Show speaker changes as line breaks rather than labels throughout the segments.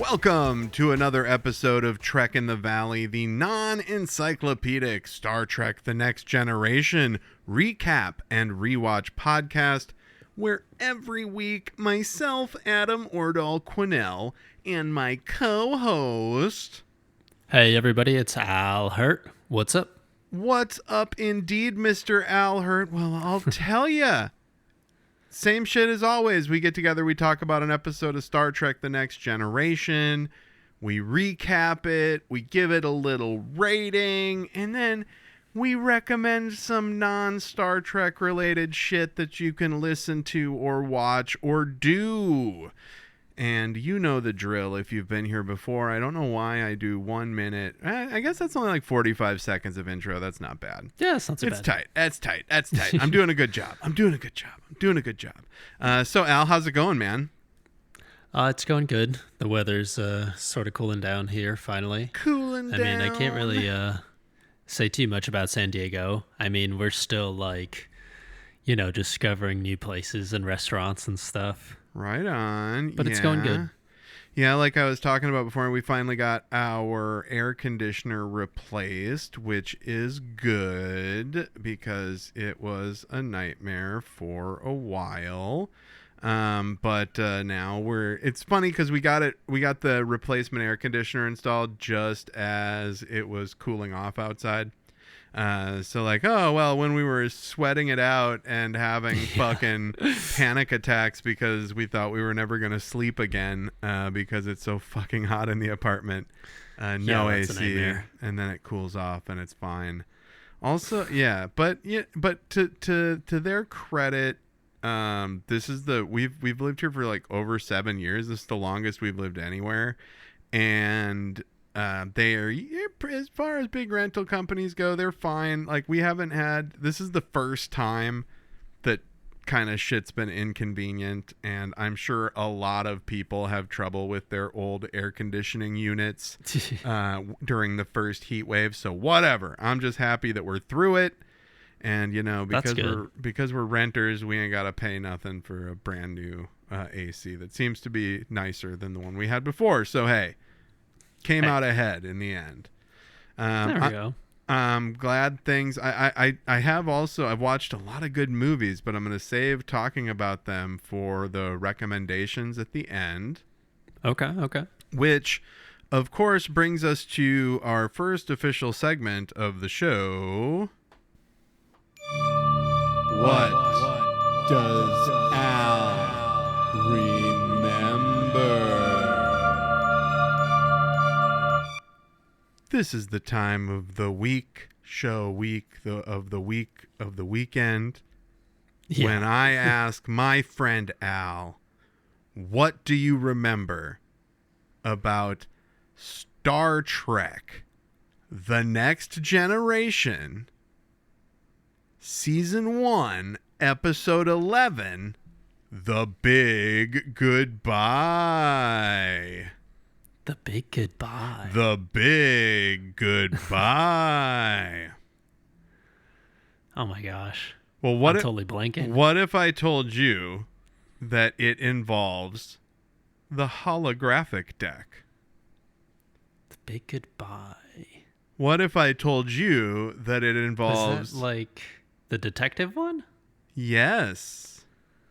Welcome to another episode of Trek in the Valley, the non-encyclopedic Star Trek The Next Generation recap and rewatch podcast, where every week myself, Adam Ordall Quinnell, and my co-host...
Hey everybody, it's Al Hirt. What's up?
What's up indeed, Mr. Al Hirt? Well, I'll tell ya. Same shit as always. We get together, we talk about an episode of Star Trek The Next Generation, we recap it, we give it a little rating, and then we recommend some non-Star Trek related shit that you can listen to or watch or do. And you know the drill if you've been here before. I don't know why I do 1 minute. I guess that's only like 45 seconds of intro. That's not bad.
Yeah, it's not too bad.
It's tight. That's tight. I'm doing a good job. So, Al, how's it going, man?
It's going good. The weather's sort of cooling down here, finally.
Cooling down.
I mean, I can't really say too much about San Diego. I mean, we're still discovering new places and restaurants and stuff.
Right on.
But it's going good.
Yeah, like I was talking about before, we finally got our air conditioner replaced, which is good because it was a nightmare for a while. But now it's funny because we got the replacement air conditioner installed just as it was cooling off outside. So like, oh, well, when we were sweating it out and having fucking panic attacks because we thought we were never going to sleep again because it's so fucking hot in the apartment. No AC. And then it cools off and it's fine. Also, but to their credit, this is we've lived here for like over 7 years. This is the longest we've lived anywhere. And they are, as far as big rental companies go, they're fine. Like, this is the first time that kind of shit's been inconvenient, and I'm sure a lot of people have trouble with their old air conditioning units during the first heat wave. So whatever. I'm just happy that we're through it, and because we're renters, we ain't gotta pay nothing for a brand new AC that seems to be nicer than the one we had before. So hey. Came out ahead in the end.
There we go.
I'm glad things. I've watched a lot of good movies, but I'm going to save talking about them for the recommendations at the end.
Okay.
Which, of course, brings us to our first official segment of the show. What does Al remember? This is the time of the week, of the weekend, when I ask my friend Al, what do you remember about Star Trek, The Next Generation, Season 1, Episode 11, The Big Goodbye.
The Big Goodbye.
The Big Goodbye.
Oh my gosh.
Well,
I'm totally blanking.
What if I told you that it involves the holographic deck?
The Big Goodbye.
What if I told you that it involves...
Is that like the detective one?
Yes.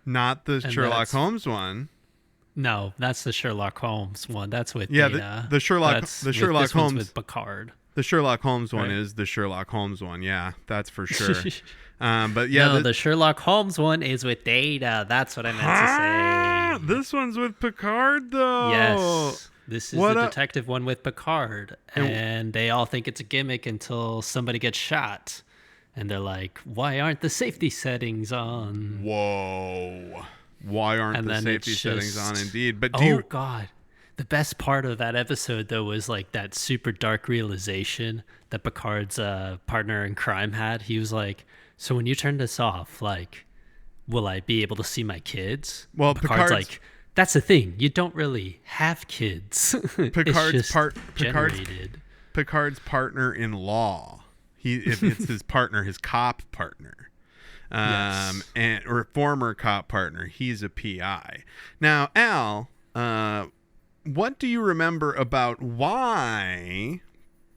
Not the Sherlock Holmes one.
No, that's the Sherlock Holmes one. That's with
the Sherlock Holmes
with Picard.
The Sherlock Holmes one is the Sherlock Holmes one. Yeah, that's for sure. But yeah,
no, the Sherlock Holmes one is with Data. That's what I meant to say.
This one's with Picard, though.
Yes, this is the detective one with Picard, and they all think it's a gimmick until somebody gets shot, and they're like, "Why aren't the safety settings on?"
Whoa. Why aren't the safety settings on? Indeed. But
God. The best part of that episode, though, was like that super dark realization that Picard's partner in crime had. He was like, so when you turn this off, like, will I be able to see my kids?
Well,
Picard's like, that's the thing. You don't really have kids.
Picard's partner-in-law. It's his partner, his cop partner. Or former cop partner. He's a PI. Now, Al, what do you remember about why?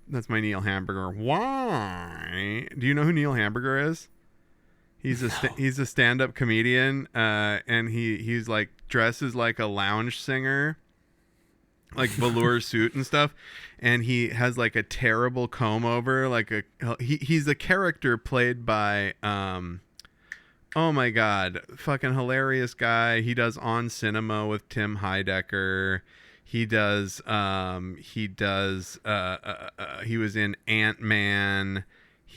That's my Neil Hamburger. Why? Do you know who Neil Hamburger is? He's a stand-up comedian, and he's like dresses like a lounge singer, like velour suit and stuff, and he has like a terrible comb over, like he's a character played by oh my god, fucking hilarious guy. He does On Cinema with Tim Heidecker. He was in Ant-Man.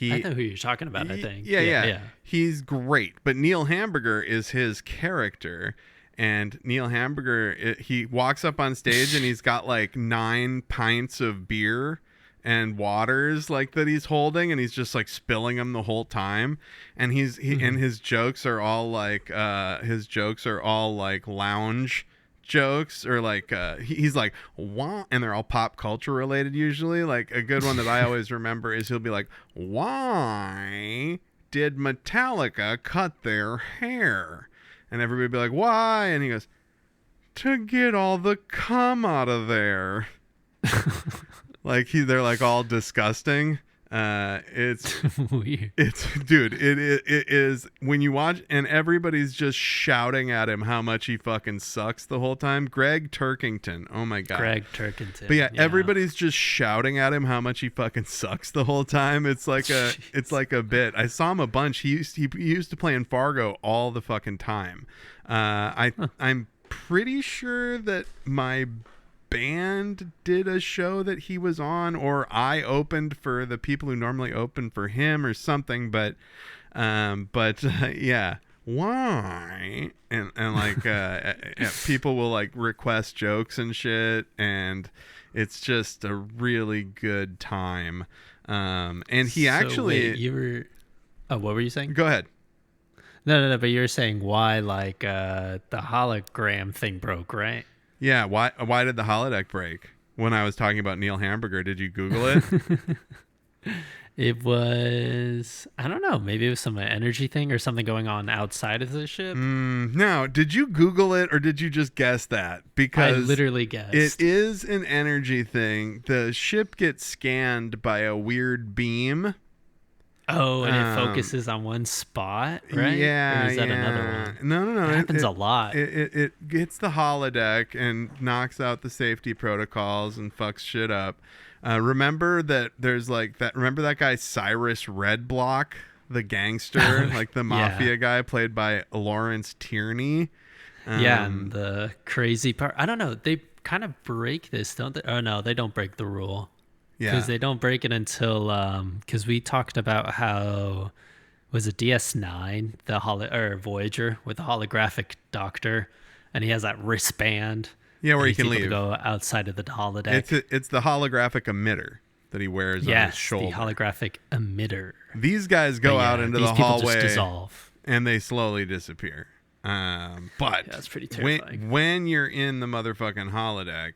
I know who you're talking about, I think.
Yeah. He's great. But Neil Hamburger is his character. And Neil Hamburger, he walks up on stage and he's got like 9 pints of beer and waters like that he's holding, and he's just like spilling them the whole time. And and his jokes are all like lounge jokes, or like he's like, why, and they're all pop culture related usually. Like a good one that I always remember is he'll be like, why did Metallica cut their hair? And everybody be like, why? And he goes, to get all the cum out of there. Like they're like all disgusting. It's
weird.
Dude, it is when you watch and everybody's just shouting at him how much he fucking sucks the whole time. Greg Turkington. Oh my god.
Greg Turkington.
But yeah, everybody's just shouting at him how much he fucking sucks the whole time. It's like a bit. I saw him a bunch. He used to play in Fargo all the fucking time. I'm pretty sure that my band did a show that he was on, or I opened for the people who normally open for him or something, but yeah, why? And like people will like request jokes and shit, and it's just a really good time. And he
what were you saying?
Go ahead.
No, but you're saying why, like the hologram thing broke, right?
Yeah, why did the holodeck break? When I was talking about Neil Hamburger, did you Google it?
It was, I don't know, maybe it was some energy thing or something going on outside of the ship.
No, did you Google it or did you just guess that? Because
I literally guessed.
It is an energy thing. The ship gets scanned by a weird beam.
Oh, and it focuses on one spot, right?
Yeah.
Or is that another one?
No.
It happens a lot.
It gets the holodeck and knocks out the safety protocols and fucks shit up. Remember that there's like that. Remember that guy Cyrus Redblock, the gangster, like the mafia guy, played by Lawrence Tierney.
And the crazy part. I don't know. They kind of break this, don't they? Oh no, they don't break the rule. Because they don't break it until because we talked about how was it DS9 or Voyager with the holographic doctor, and he has that wristband.
Yeah, where he can leave.
To go outside of the holodeck.
It's the holographic emitter that he wears on his shoulder.
The holographic emitter.
These guys go out into the hallway
just dissolve,
and they slowly disappear. But
that's pretty terrifying.
When you're in the motherfucking holodeck,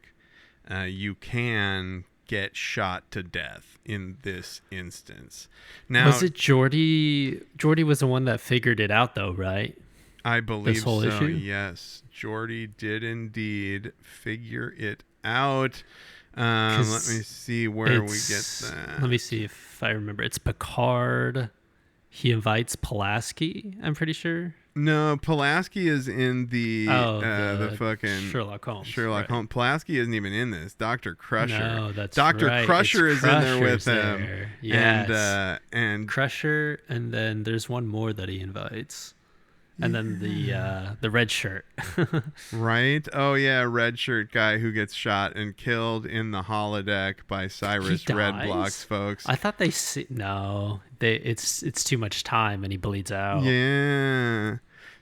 you can get shot to death in this instance. Now,
was it Geordi? Geordi was the one that figured it out, though, right?
I believe
this whole
so.
Issue?
Yes, Geordi did indeed figure it out. Let me see where we get that.
Let me see if I remember. It's Picard. He invites Pulaski, I'm pretty sure.
No, Pulaski is in the fucking
Sherlock Holmes.
Sherlock Holmes. Pulaski isn't even in this. Dr. Crusher.
No, that's
Dr.
right.
Crusher is in there with him.
There. Yes.
And
Crusher, and then there's one more that he invites. And then the red shirt.
Right? Oh yeah, red shirt guy who gets shot and killed in the holodeck by Cyrus Redblock's folks.
I thought it's too much time and he bleeds out.
Yeah.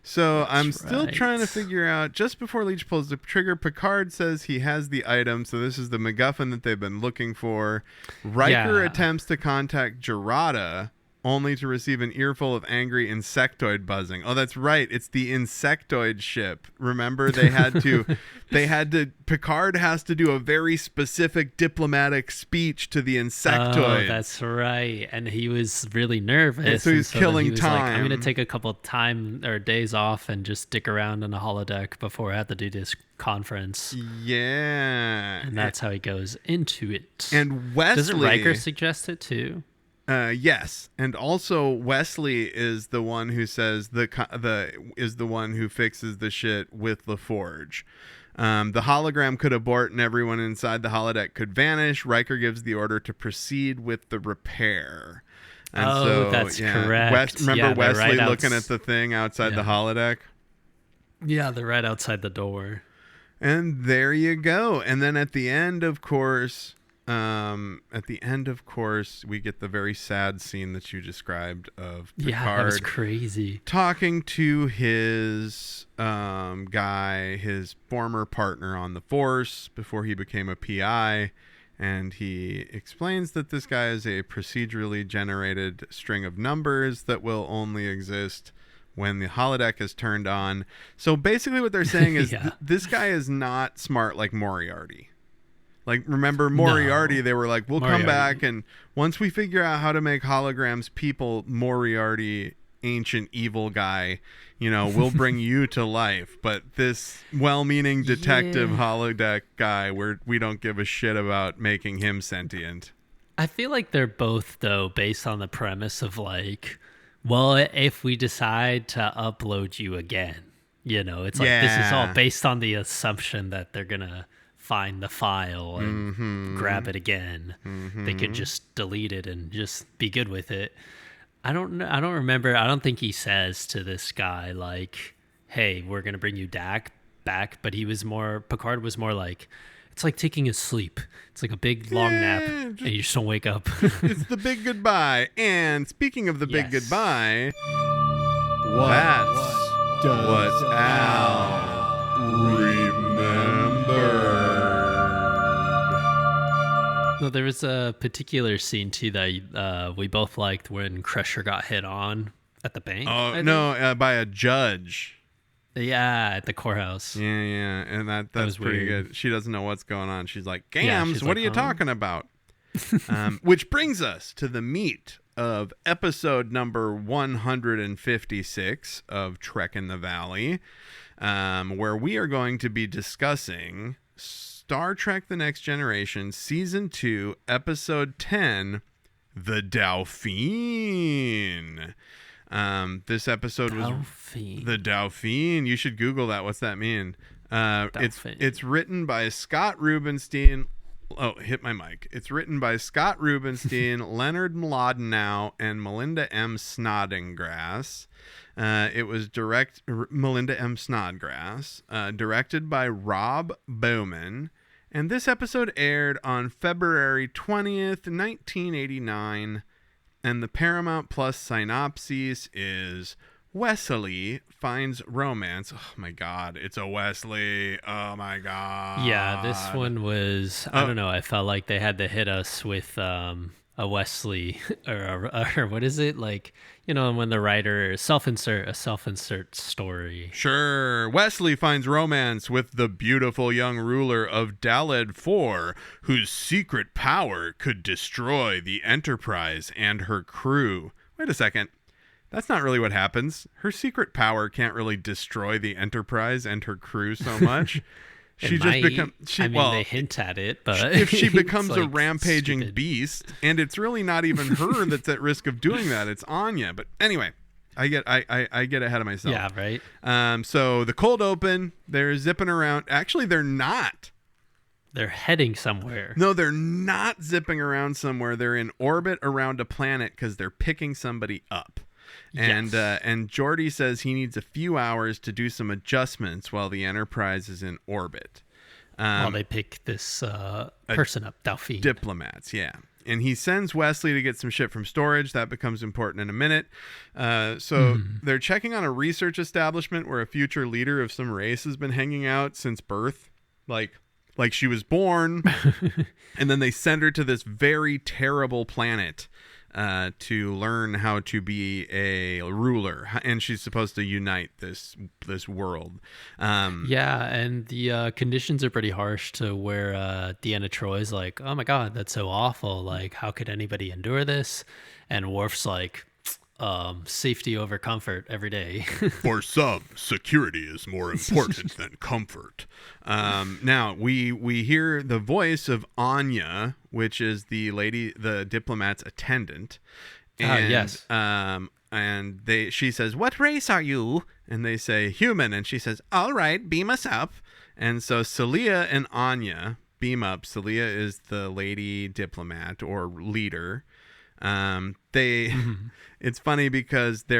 So
That's
I'm still
right.
trying to figure out, just before Leech pulls the trigger, Picard says he has the item, so this is the MacGuffin that they've been looking for. Riker attempts to contact Gerada, only to receive an earful of angry insectoid buzzing. Oh, that's right. It's the insectoid ship. Remember, Picard has to do a very specific diplomatic speech to the insectoid.
Oh, that's right. And he was really nervous.
And so he's killing time.
Like, I'm going to take a couple time or days off and just stick around on the holodeck before I have to do this conference.
Yeah.
And that's how he goes into it.
And Wesley...
Doesn't Riker suggest it too?
Yes, and also Wesley is the one who says is the one who fixes the shit with LaForge. The hologram could abort and everyone inside the holodeck could vanish. Riker gives the order to proceed with the repair. And
that's correct.
Remember Wesley looking at the thing outside the holodeck?
Yeah, they're right outside the door.
And there you go. And then at the end, of course, we get the very sad scene that you described of Picard.
Yeah, that was crazy.
Talking to his his former partner on the Force before he became a PI, and he explains that this guy is a procedurally generated string of numbers that will only exist when the holodeck is turned on. So basically what they're saying is this guy is not smart like Moriarty. Like, remember Moriarty? They were like, we'll come back, and once we figure out how to make holograms people, Moriarty, ancient evil guy, we'll bring you to life. But this well-meaning detective holodeck guy, we don't give a shit about making him sentient.
I feel like they're both, though, based on the premise of, like, well, if we decide to upload you again, it's like this is all based on the assumption that they're going to find the file and grab it again. They could just delete it and just be good with it. I don't remember. I don't think he says to this guy like, hey, we're going to bring you back. But Picard was more like, it's like taking a sleep. It's like a big long nap and you just don't wake up.
It's the big goodbye. And speaking of the big goodbye, that's what Al remembered.
Well, there was a particular scene too that we both liked when Crusher got hit on at the bank.
Oh no, by a judge.
Yeah, at the courthouse.
Yeah, and that was pretty good. She doesn't know what's going on. She's like, "Gams, what are you talking about?" Which brings us to the meat of episode number 156 of Trek in the Valley, where we are going to be discussing Star Trek The Next Generation, Season 2, Episode 10, The Dauphin. This episode was The Dauphin. You should Google that. What's that mean? It's written by Scott Rubinstein. Oh, hit my mic. It's written by Scott Rubinstein, Leonard Mlodinow, and Melinda M. Snodgrass. It was Melinda M. Snodgrass, directed by Rob Bowman, and this episode aired on February 20th, 1989, and the Paramount Plus synopsis is Wesley finds romance. Oh my God, it's a Wesley. Oh my God.
Yeah, this one was, I don't know, I felt like they had to hit us with a Wesley or what is it? Like, when the writer self-insert a self-insert story.
Sure. Wesley finds romance with the beautiful young ruler of Daled 4, whose secret power could destroy the Enterprise and her crew. Wait a second. That's not really what happens. Her secret power can't really destroy the Enterprise and her crew so much. They
hint at it, but
if she becomes a rampaging beast, and it's really not even her that's at risk of doing that, it's Anya. But anyway, I get ahead of myself.
Yeah, right.
So the cold open, they're zipping around. Actually, they're not.
They're heading somewhere.
No, they're not zipping around somewhere. They're in orbit around a planet because they're picking somebody up. And Geordi says he needs a few hours to do some adjustments while the Enterprise is in orbit.
While they pick this person up, Dauphin.
Diplomats, yeah. And he sends Wesley to get some shit from storage. That becomes important in a minute. They're checking on a research establishment where a future leader of some race has been hanging out since birth. Like she was born, and then they send her to this very terrible planet to learn how to be a ruler, and she's supposed to unite this world.
Yeah, and the conditions are pretty harsh to where Deanna Troy's like, oh my god, that's so awful. Like, how could anybody endure this? And Worf's like, safety over comfort every day.
For some, security is more important than comfort. Now we hear the voice of Anya, which is the diplomat's attendant, and
yes.
And she says, "What race are you?" And they say, "Human." And she says, "All right, beam us up." And so Celia and Anya beam up. Celia is the lady diplomat or leader. It's funny because she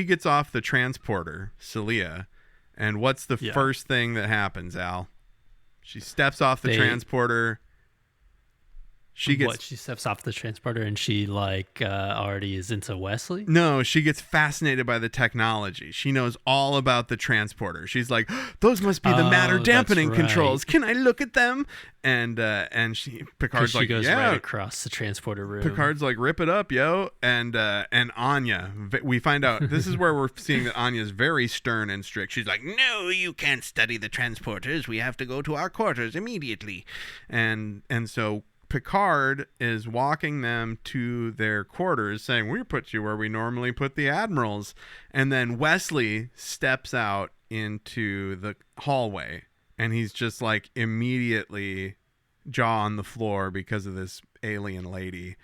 gets off the transporter, Celia, and what's the first thing that happens, Al? She steps off the transporter. She
steps off the transporter and she already is into Wesley?
No, she gets fascinated by the technology. She knows all about the transporter. She's like, those must be the matter dampening controls. Can I look at them? And Picard's like,
goes
yeah,
right across the transporter room.
Picard's like, rip it up, yo. And Anya, we find out this is where we're seeing that Anya's very stern and strict. She's like, no, you can't study the transporters. We have to go to our quarters immediately. And so Picard is walking them to their quarters saying, we put you where we normally put the admirals. And then Wesley steps out into the hallway and he's just like immediately jaw on the floor because of this alien lady.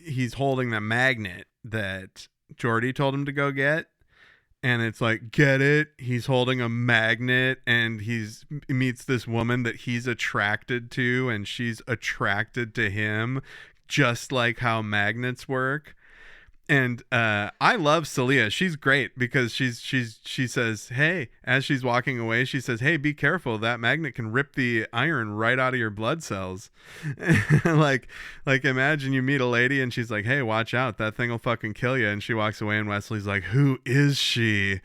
He's holding the magnet that Geordi told him to go get. And it's like, get it? He's holding a magnet and he meets this woman that he's attracted to and she's attracted to him, just like how magnets work. And I love Celia. She's great because she says, hey, as she's walking away, she says, hey, be careful. That magnet can rip the iron right out of your blood cells. like imagine you meet a lady and she's like, hey, watch out. That thing will fucking kill you. And she walks away and Wesley's like, who is she?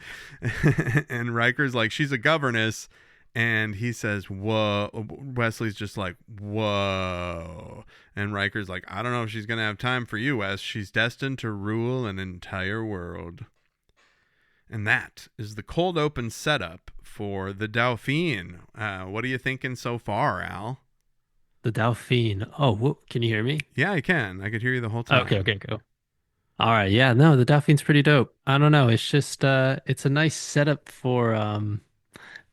And Riker's like, she's a governess. And he says, whoa. Wesley's just like, whoa. And Riker's like, I don't know if she's going to have time for you, Wes. She's destined to rule an entire world. And that is the cold open setup for the Dauphin. What are you thinking so far, Al?
The Dauphin. Oh, can you hear me?
Yeah, I can. I could hear you the whole time.
Okay, go. All right. Yeah, no, the Dauphin's pretty dope. I don't know. It's just, it's a nice setup for,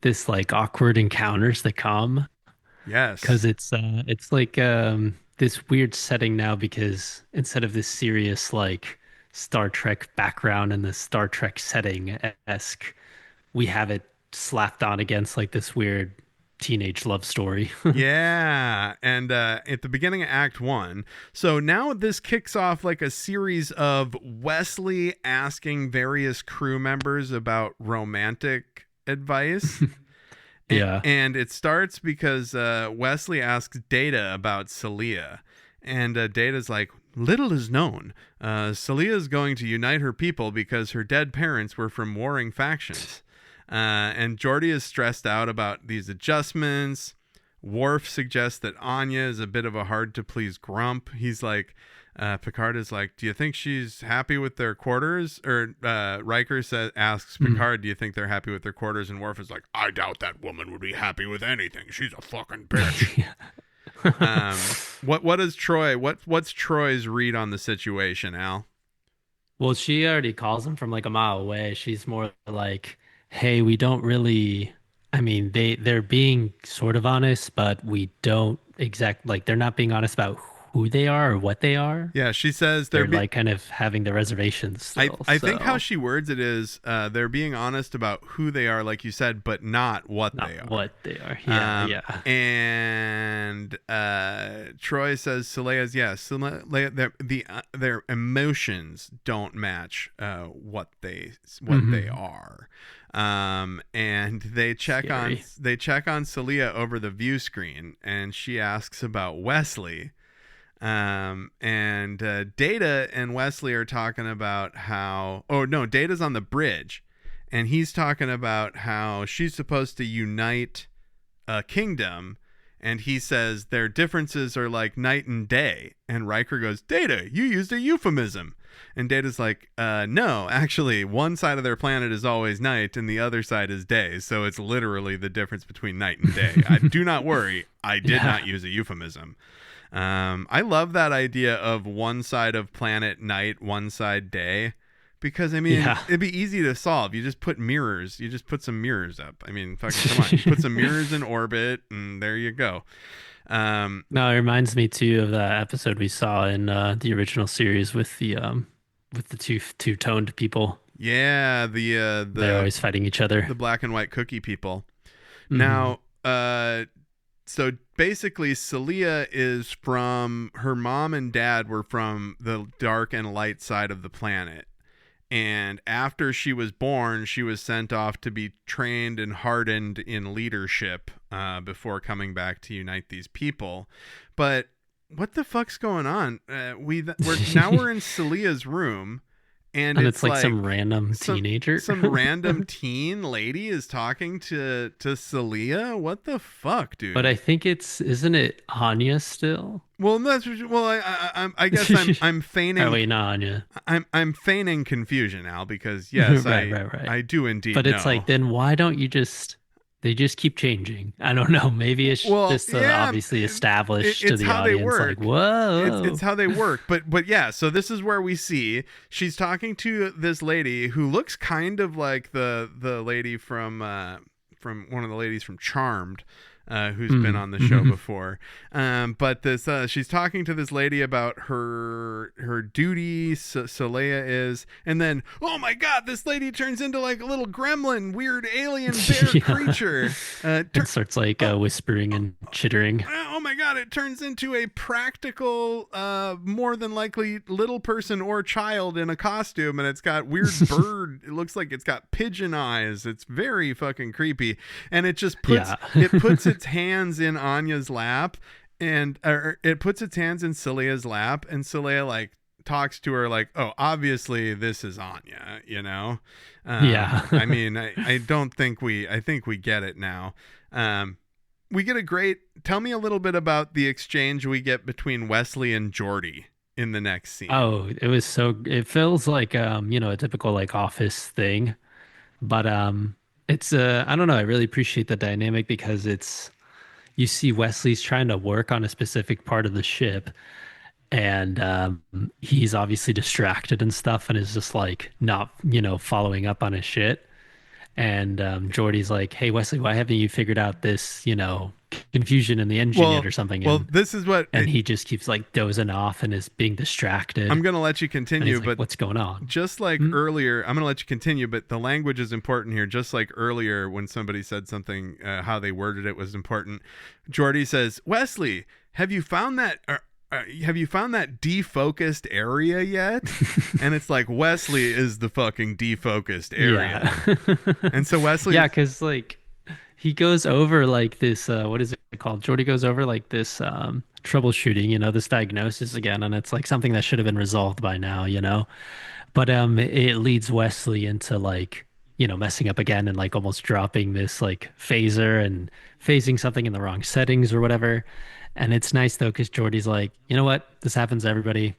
this like awkward encounters that come.
Yes.
Because it's like this weird setting now because instead of this serious like Star Trek background and the Star Trek setting-esque, we have it slapped on against like this weird teenage love story.
Yeah. And at the beginning of Act 1. So now this kicks off like a series of Wesley asking various crew members about romantic advice. And it starts because Wesley asks Data about Celia, and Data's like, little is known. Celia is going to unite her people because her dead parents were from warring factions. And Geordi is stressed out about these adjustments. Worf suggests that Anya is a bit of a hard to please grump. He's like, Picard is like, do you think she's happy with their quarters? Or Riker asks Picard, do you think they're happy with their quarters? And Worf is like, I doubt that woman would be happy with anything. She's a fucking bitch. What is Troy? What's Troy's read on the situation, Al?
Well, she already calls him from like a mile away. She's more like, hey, we don't really. I mean, they're being sort of honest, but we don't they're not being honest about who they are or what they are.
Yeah, she says
they're like kind of having the reservations still,
I think how she words it is they're being honest about who they are, like you said, but not what they are.
What they are. Yeah.
And Troy says Celia's their emotions don't match what they are. And they check on Celia over the view screen, and she asks about Wesley. And Data and Wesley are talking about how, Data's on the bridge and he's talking about how she's supposed to unite a kingdom. And he says their differences are like night and day. And Riker goes, Data, you used a euphemism. And Data's like, no, actually, one side of their planet is always night and the other side is day. So it's literally the difference between night and day. Do not worry. I did not use a euphemism. I love that idea of one side of planet night, one side day. Because, I mean, it'd be easy to solve. You just put mirrors. You just put some mirrors up. I mean, fucking come on. You put some mirrors in orbit, and there you go.
No, it reminds me, too, of that episode we saw in the original series with the two-toned people.
Yeah, they're
always fighting each other.
The black and white cookie people.
Mm-hmm.
Now, so basically, Celia is from... Her mom and dad were from the dark and light side of the planet. And after she was born, she was sent off to be trained and hardened in leadership before coming back to unite these people. But what the fuck's going on? We're in Celia's room, and
it's like some random teenager.
Some random teen lady is talking to Celia. What the fuck, dude?
But I think isn't it Anya still?
Well, I guess I'm feigning.
Oh wait, not Anya.
I'm feigning confusion, Al, because yes, right. I do indeed.
But it's like, then why don't you just? They just keep changing. I don't know. Maybe it's just obviously established to the audience. They work. Like, whoa,
it's how they work. But yeah. So this is where we see she's talking to this lady who looks kind of like the lady from one of the ladies from Charmed. Who's been on the show before. But this she's talking to this lady about her duty, Celia is, and then, oh my god, this lady turns into like a little gremlin, weird alien bear creature.
It starts like whispering and chittering.
Oh my god, it turns into a practical, more than likely little person or child in a costume, and it's got weird bird. It looks like it's got pigeon eyes. It's very fucking creepy, and it just puts its hands in Anya's lap, and it puts its hands in Celia's lap, and Celia like talks to her like, oh, obviously this is Anya, you know? I mean, I think we get it now. We get tell me a little bit about the exchange we get between Wesley and Geordi in the next scene.
Oh, it feels like, a typical like office thing, but, it's I don't know. I really appreciate the dynamic because you see Wesley's trying to work on a specific part of the ship, and he's obviously distracted and stuff, and is just like not following up on his shit. And Geordi's like, "Hey Wesley, why haven't you figured out this confusion in the engine yet or something?"
This is what...
And he just keeps like dozing off and is being distracted.
I'm going to let you continue,
but what's going on?
Just like earlier, I'm going to let you continue, but the language is important here. Just like earlier when somebody said something, how they worded it was important. Geordi says, Wesley, have you found that... have you found that defocused area yet? And it's like, Wesley is the fucking defocused area. Yeah. And so Wesley...
Yeah, because like he goes over like this, what is it called? Geordi goes over like this troubleshooting, this diagnosis again. And it's like something that should have been resolved by now, But it leads Wesley into like, messing up again and like almost dropping this like phaser and phasing something in the wrong settings or whatever. And it's nice though, because Geordi's like, you know what? This happens to everybody.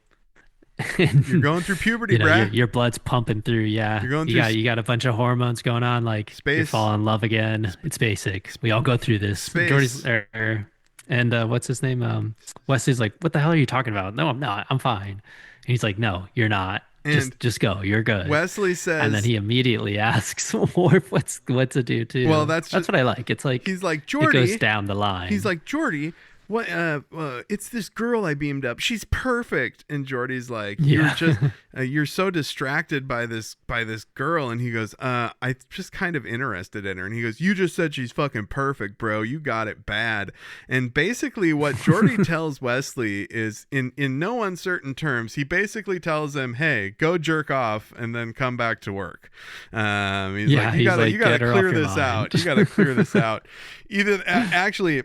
You're going through puberty, bruh.
Your blood's pumping through. Yeah.
You're going through
you got a bunch of hormones going on. Like
space.
You fall in love again. It's basic. We all go through this.
Space.
Geordi's and what's his name? Wesley's like, what the hell are you talking about? No, I'm not. I'm fine. And he's like, no, you're not. Just go. You're good.
Wesley says,
and then he immediately asks Worf what to do too.
Well, that's
what I like. It's like
he's like, Geordi.
It goes down the line.
He's like, Geordi, what? It's this girl I beamed up. She's perfect. And Geordi's like, you're so distracted by this girl. And he goes, I'm just kind of interested in her. And he goes, you just said she's fucking perfect, bro. You got it bad. And basically what Geordi tells Wesley is in no uncertain terms, he basically tells him, hey, go jerk off and then come back to work. He's like, you gotta clear this out. You gotta clear this out. Actually,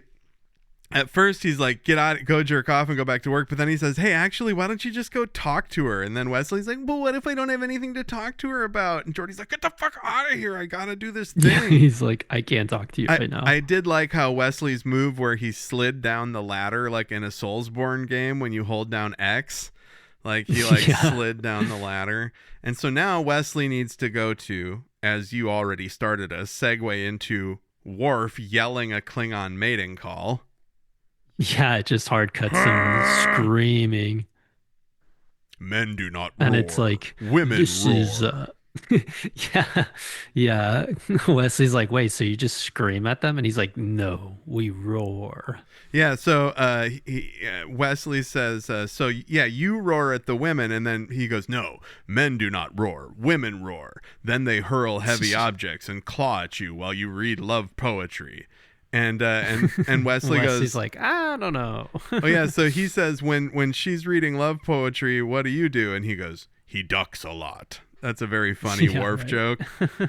at first he's like, get out, go jerk off and go back to work. But then he says, hey, actually, why don't you just go talk to her? And then Wesley's like, well, what if I don't have anything to talk to her about? And Jordy's like, get the fuck out of here. I got to do this thing.
Yeah, he's like, I can't talk to you right now.
I did like how Wesley's move where he slid down the ladder, like in a Soulsborne game when you hold down X. Like he slid down the ladder. And so now Wesley needs to go to, as you already started us, segue into Worf yelling a Klingon mating call.
Yeah, it just hard cuts him screaming.
Men do not roar.
And it's like,
women
this
roar.
Is, yeah. Wesley's like, wait, so you just scream at them? And he's like, no, we roar.
Yeah, so Wesley says, so yeah, you roar at the women. And then he goes, no, men do not roar, women roar. Then they hurl heavy objects and claw at you while you read love poetry. And Wesley goes,
he's like, I don't know.
Oh yeah, so he says when she's reading love poetry, what do you do? And he goes, he ducks a lot. That's a very funny Worf joke,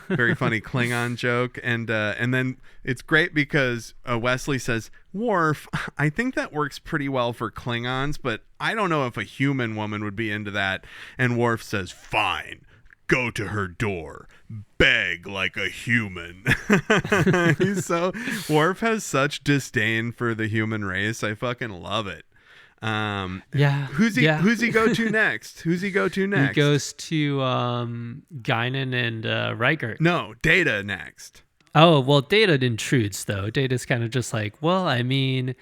very funny Klingon joke, and then it's great because Wesley says, Worf, I think that works pretty well for Klingons, but I don't know if a human woman would be into that. And Worf says, fine. Go to her door, beg like a human. Worf has such disdain for the human race. I fucking love it. Who's he go to next? He goes to
Guinan and Riker.
No, Data next.
Oh, well, Data intrudes, though. Data's kind of just like, well, I mean,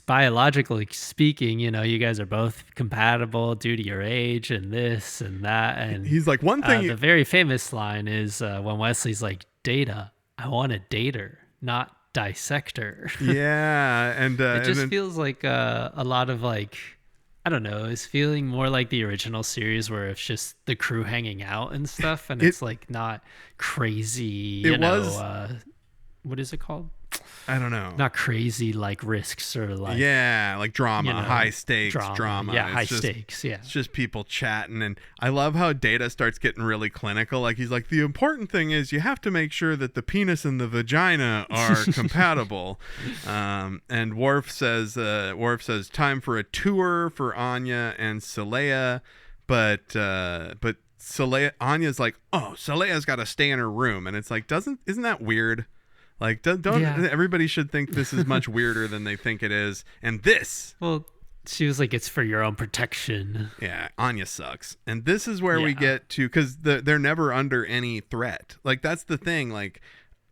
biologically speaking, you guys are both compatible due to your age and this and that. And
he's like, one thing.
The very famous line is when Wesley's like, Data, I want to date her, not dissect her.
Yeah. And
it just feels like a lot of like, I don't know, it's feeling more like the original series where it's just the crew hanging out and stuff, and it's like not crazy, what is it called?
I don't know.
Not crazy like risks or like
like drama, high stakes drama.
Yeah, high stakes. Yeah,
it's just people chatting, and I love how Data starts getting really clinical. Like he's like, the important thing is you have to make sure that the penis and the vagina are compatible. And Worf says, time for a tour for Anya and Saleya, but Saleya, Anya's like, oh, Saleya's got to stay in her room, and it's like, isn't that weird? Like, don't everybody should think this is much weirder than they think it is. And this.
Well, she was like, it's for your own protection.
Yeah, Anya sucks. And this is where we get to, because they're never under any threat. Like, that's the thing. Like,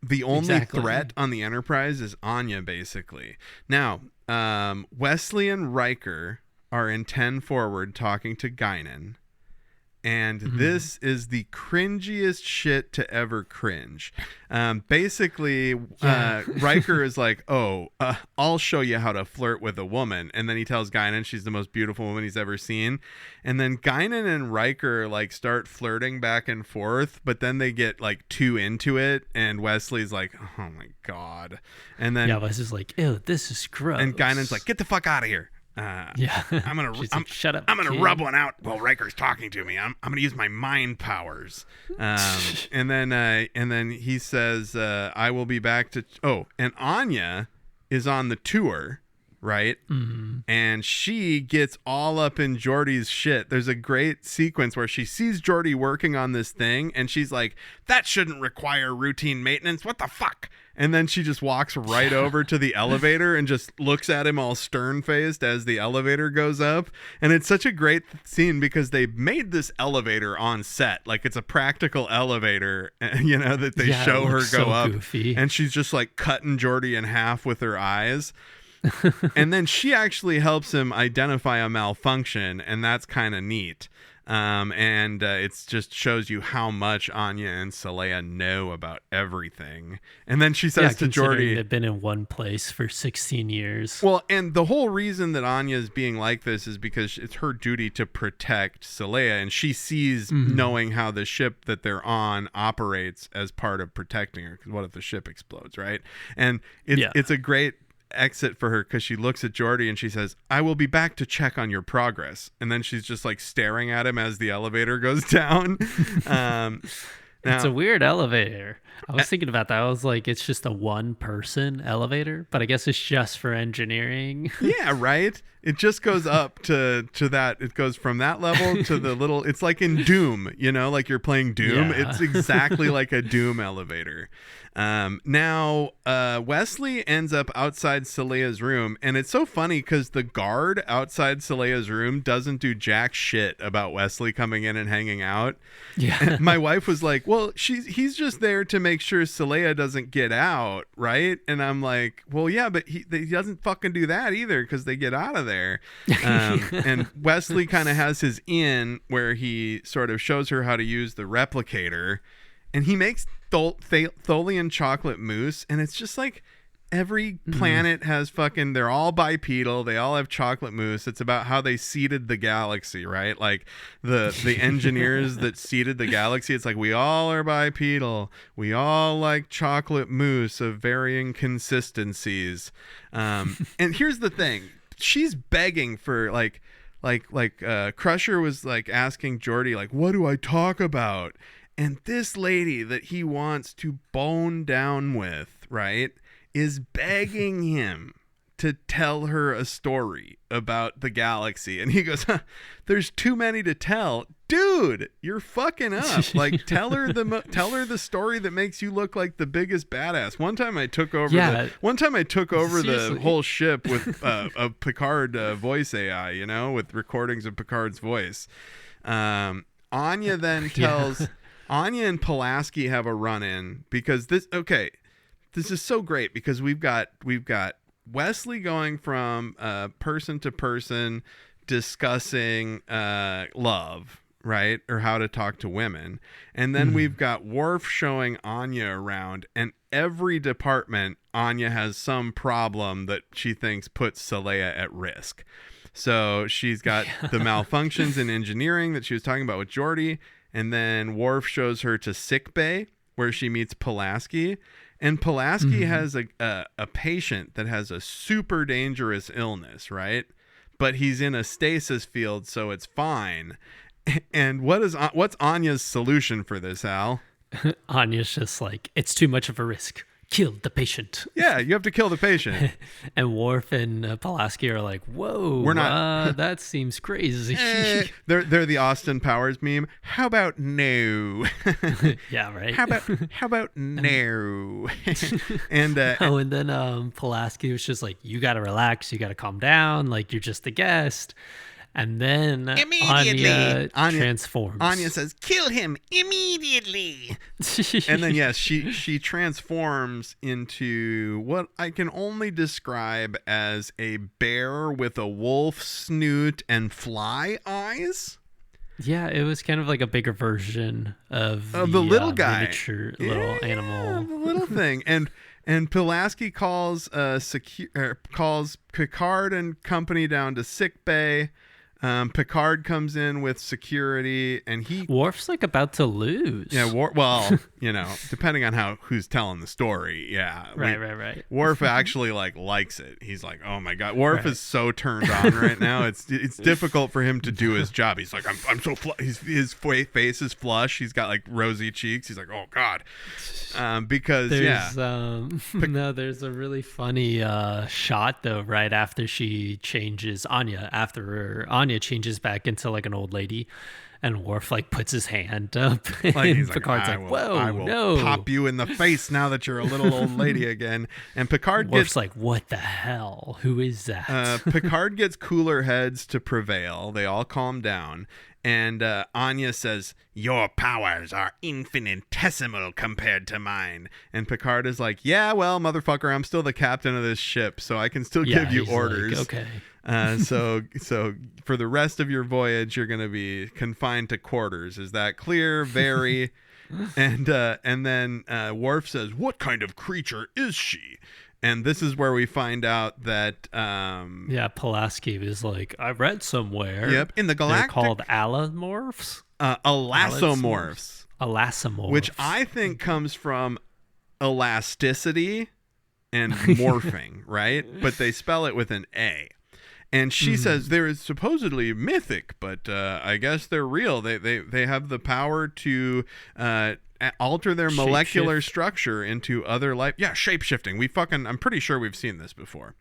the only threat on the Enterprise is Anya, basically. Now, Wesley and Riker are in 10 forward talking to Guinan. And this is the cringiest shit to ever cringe. Basically, Riker is like, I'll show you how to flirt with a woman. And then he tells Guinan she's the most beautiful woman he's ever seen. And then Guinan and Riker like start flirting back and forth, but then they get like too into it. And Wesley's like, oh my God. And then
Wesley's like, ew, this is gross.
And Guinan's like, get the fuck out of here. I'm gonna
shut up.
I'm gonna rub one out while Riker's talking to me. I'm gonna use my mind powers. And then he says, I will be back to. Oh, and Anya is on the tour, right? Mm-hmm. And she gets all up in Geordi's shit. There's a great sequence where she sees Geordi working on this thing, and she's like, "That shouldn't require routine maintenance. What the fuck?" And then she just walks right over to the elevator and just looks at him all stern-faced as the elevator goes up. And it's such a great scene because they made this elevator on set. Like, it's a practical elevator, that they show her go up.
Goofy.
And she's just, like, cutting Geordi in half with her eyes. And then she actually helps him identify a malfunction, and that's kind of neat. It just shows you how much Anya and Saleya know about everything. And then she says to Geordi,
they've been in one place for 16 years.
Well, and the whole reason that Anya is being like this is because it's her duty to protect Saleya, and she sees knowing how the ship that they're on operates as part of protecting her. Because what if the ship explodes, right? And it's a great exit for her because she looks at Geordi and she says, I will be back to check on your progress. And then she's just like staring at him as the elevator goes down.
It's
Now,
a weird elevator. I was thinking about that. I was like, it's just a one-person elevator, but I guess it's just for engineering.
yeah, right. It just goes up to that. It goes from that level to the little. It's like in Doom, like you're playing Doom.
Yeah.
It's exactly like a Doom elevator. Now, Wesley ends up outside Salea's room, and it's so funny because the guard outside Salea's room doesn't do jack shit about Wesley coming in and hanging out.
Yeah.
And my wife was like, "Well, he's just there to make sure Salea doesn't get out, right?" And I'm like, "Well, yeah, but he doesn't fucking do that either because they get out of there." And Wesley kind of has his in where he sort of shows her how to use the replicator, and he makes Tholian chocolate mousse, and it's just like every planet has fucking, they're all bipedal, they all have chocolate mousse. It's about how they seeded the galaxy, right? Like the engineers that seeded the galaxy, it's like we all are bipedal, we all like chocolate mousse of varying consistencies. And here's the thing, she's begging for like Crusher was like asking Geordi, like, what do I talk about? And this lady that he wants to bone down with, right, is begging him to tell her a story about the galaxy. And he goes, there's too many to tell. Dude, you're fucking up. Like, tell her the story that makes you look like the biggest badass. One time I took over the whole ship with a Picard voice AI, with recordings of Picard's voice. Anya then tells Anya and Pulaski have a run-in because this is so great because we've got Wesley going from person to person discussing love, right? Or how to talk to women. And then we've got Worf showing Anya around, and every department Anya has some problem that she thinks puts Salea at risk. So she's got the malfunctions in engineering that she was talking about with Geordi. And then Worf shows her to sick bay where she meets Pulaski. And Pulaski has a patient that has a super dangerous illness, right? But he's in a stasis field, so it's fine. And what's Anya's solution for this, Al?
Anya's just like, it's too much of a risk. Kill the patient.
Yeah, you have to kill the patient.
And Worf and Pulaski are like, whoa,
we're not.
That seems crazy.
They're the Austin Powers meme. How about no?
Yeah, right.
How about no? And
and then Pulaski was just like, you got to relax, you got to calm down, like you're just a guest. And then Anya transforms.
Anya says, kill him immediately. And then, yes, she transforms into what I can only describe as a bear with a wolf snoot and fly eyes.
Yeah, it was kind of like a bigger version of the
little guy.
Miniature little animal.
The little thing. And Pulaski calls Picard and company down to sick bay. Picard comes in with security, and
Worf's like about to lose.
Yeah, depending on who's telling the story. Yeah,
right.
Worf actually likes it. He's like, oh my god, Worf is so turned on right now. It's difficult for him to do his job. He's like, I'm so his face is flush. He's got like rosy cheeks. He's like, oh god, because
there's there's a really funny shot though right after she changes Anya changes back into like an old lady, and Worf like puts his hand up, and Picard's like, "Whoa,
I will
no!
Pop you in the face now that you're a little old lady again." And Picard
Worf's like, "What the hell? Who is that?"
Picard gets cooler heads to prevail. They all calm down, and Anya says, "Your powers are infinitesimal compared to mine." And Picard is like, "Yeah, well, motherfucker, I'm still the captain of this ship, so I can still give you orders."
Like, okay.
So for the rest of your voyage, you're going to be confined to quarters. Is that clear? Very. And then Worf says, "What kind of creature is she?" And this is where we find out that
Pulaski was like, I read somewhere.
Yep, in the galactic,
they're called allosaurus.
Elasomorphs, which I think comes from elasticity and morphing, right? But they spell it with an A. And she says they're supposedly mythic, but I guess they're real. They have the power to alter their
Shape
molecular
shift.
structure into other life. Yeah, shape shifting. I'm pretty sure we've seen this before.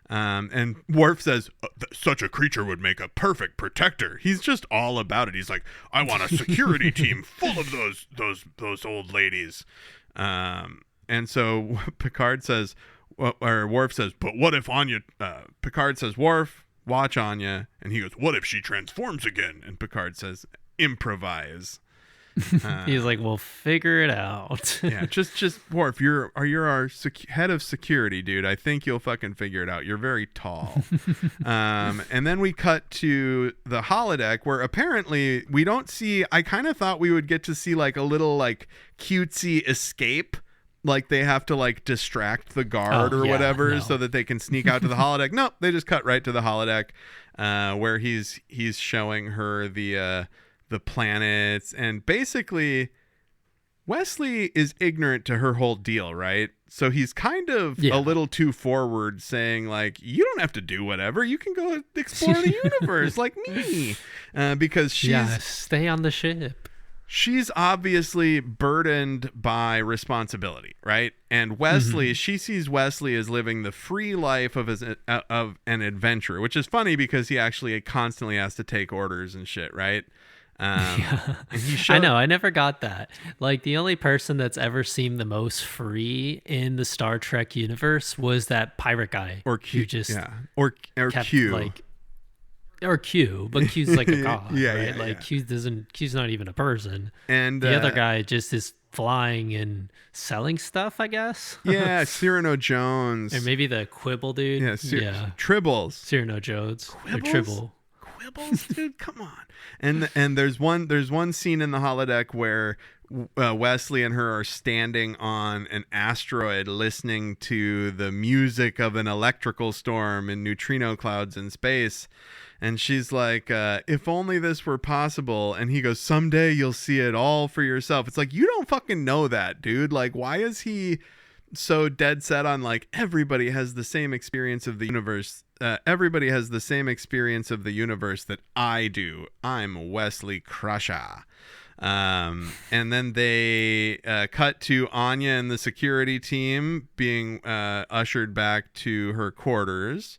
And Worf says, such a creature would make a perfect protector. He's just all about it. He's like, I want a security team full of those old ladies. And so Picard says, or Worf says, but what if Anya, Picard says, Worf, watch Anya. And he goes, what if she transforms again? And Picard says, improvise.
He's like, well, figure it out.
Yeah, just Worf, you're our head of security, dude. I think you'll fucking figure it out. You're very tall. And then we cut to the holodeck where apparently we don't see. I kind of thought we would get to see like a little like cutesy escape. Like they have to like distract the guard or whatever so that they can sneak out to the holodeck. Nope, they just cut right to the holodeck where he's showing her the planets, and basically Wesley is ignorant to her whole deal, right? So he's kind of a little too forward, saying like, you don't have to do whatever, you can go explore the universe like me, because
stay on the ship.
She's obviously burdened by responsibility, right? And Wesley, she sees Wesley as living the free life of an adventurer, which is funny because he actually constantly has to take orders and shit, right?
And I know, I never got that. Like the only person that's ever seemed the most free in the Star Trek universe was that pirate guy,
or Q, or
kept,
Q,
like, or Q, but Q's like a god, right?
Like
Q's not even a person,
and
the other guy just is flying and selling stuff, I guess.
Yeah, Cyrano Jones,
or maybe the Quibble dude.
Tribbles,
Cyrano Jones, or Tribble.
Quibbles, dude, come on. And there's one scene in the holodeck where Wesley and her are standing on an asteroid listening to the music of an electrical storm and neutrino clouds in space. And she's like, if only this were possible. And he goes, someday you'll see it all for yourself. It's like, you don't fucking know that, dude. Like, why is he so dead set on like, everybody has the same experience of the universe? Everybody has the same experience of the universe that I do. I'm Wesley Crusher. And then they cut to Anya and the security team being ushered back to her quarters.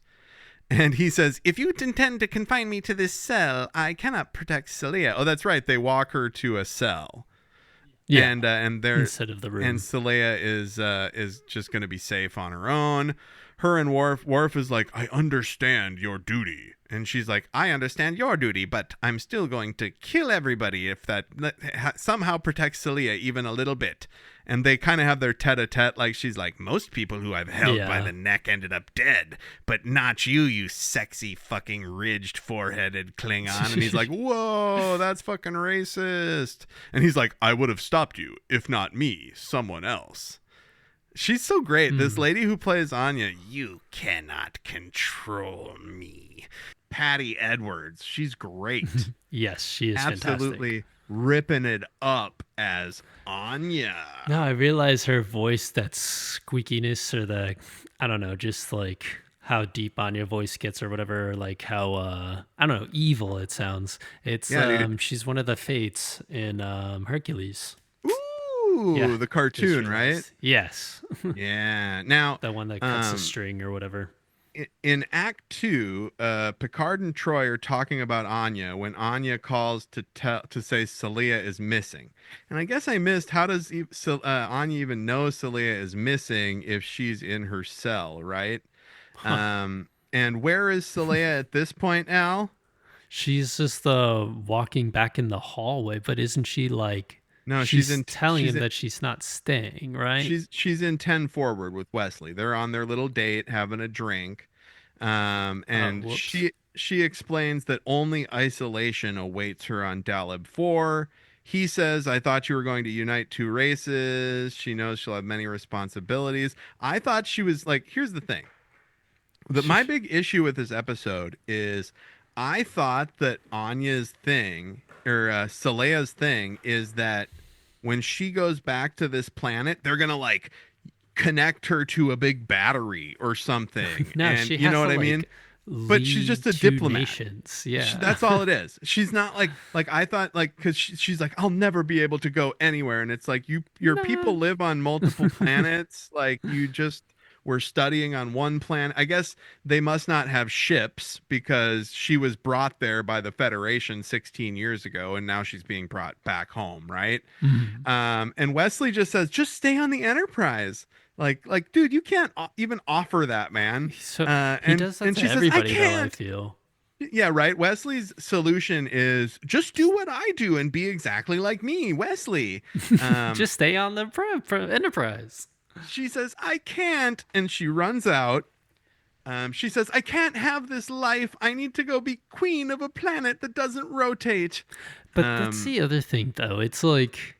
And he says, if you intend to confine me to this cell, I cannot protect Celia. Oh, that's right. They walk her to a cell. Yeah, and they're
instead of the room.
And Celia is just going to be safe on her own. Her and Worf is like, I understand your duty. And she's like, I understand your duty, but I'm still going to kill everybody if that somehow protects Celia even a little bit. And they kind of have their tete-a-tete, like she's like, most people who I've held by the neck ended up dead, but not you, you sexy fucking ridged foreheaded Klingon. And he's like, whoa, that's fucking racist. And he's like, I would have stopped you, if not me, someone else. She's so great. This lady who plays Anya, you cannot control me. Patty Edwards, she's great.
Yes, she is
absolutely
fantastic.
Ripping it up as Anya.
No, I realize her voice, that squeakiness, or the, I don't know, just like how deep Anya voice gets or whatever, or like how I don't know, evil it sounds. It's she's one of the Fates in Hercules.
Ooh, the cartoon, right?
Yes.
Yeah. Now
the one that cuts the string or whatever.
In Act 2, Picard and Troy are talking about Anya when Anya calls to say Celia is missing. And I guess I missed, how does Anya even know Celia is missing if she's in her cell, right? Huh. And where is Celia at this point, Al?
She's just walking back in the hallway, but isn't she like...
No,
telling him that she's not staying, right?
She's in 10 forward with Wesley. They're on their little date, having a drink. And she explains that only isolation awaits her on Daleb 4. He says, I thought you were going to unite two races. She knows she'll have many responsibilities. I thought she was like, here's the thing. My big issue with this episode is I thought that Anya's thing, or Celia's thing, is that when she goes back to this planet, they're gonna like connect her to a big battery or something.
No,
and
she
you
has
know what
to,
I mean? but she's just
lead
a
two
diplomat.
nations. Yeah.
That's all it is. She's not like I thought, like, because she's like, I'll never be able to go anywhere, and it's like your
Nah.
people live on multiple planets. Like, you just were studying on one planet. I guess they must not have ships because she was brought there by the Federation 16 years ago, and now she's being brought back home, right?
Mhm.
And Wesley just says, just stay on the Enterprise. Dude, you can't even offer that, man.
So he
And
does that to
she says, I
everybody, though, I
can't.
feel.
Yeah, right. Wesley's solution is just do what I do and be exactly like me, Wesley. Um,
Just stay on the Enterprise.
she says, I can't. And she runs out. She says, I can't have this life. I need to go be queen of a planet that doesn't rotate.
But that's
Um,
the other thing, though. It's like,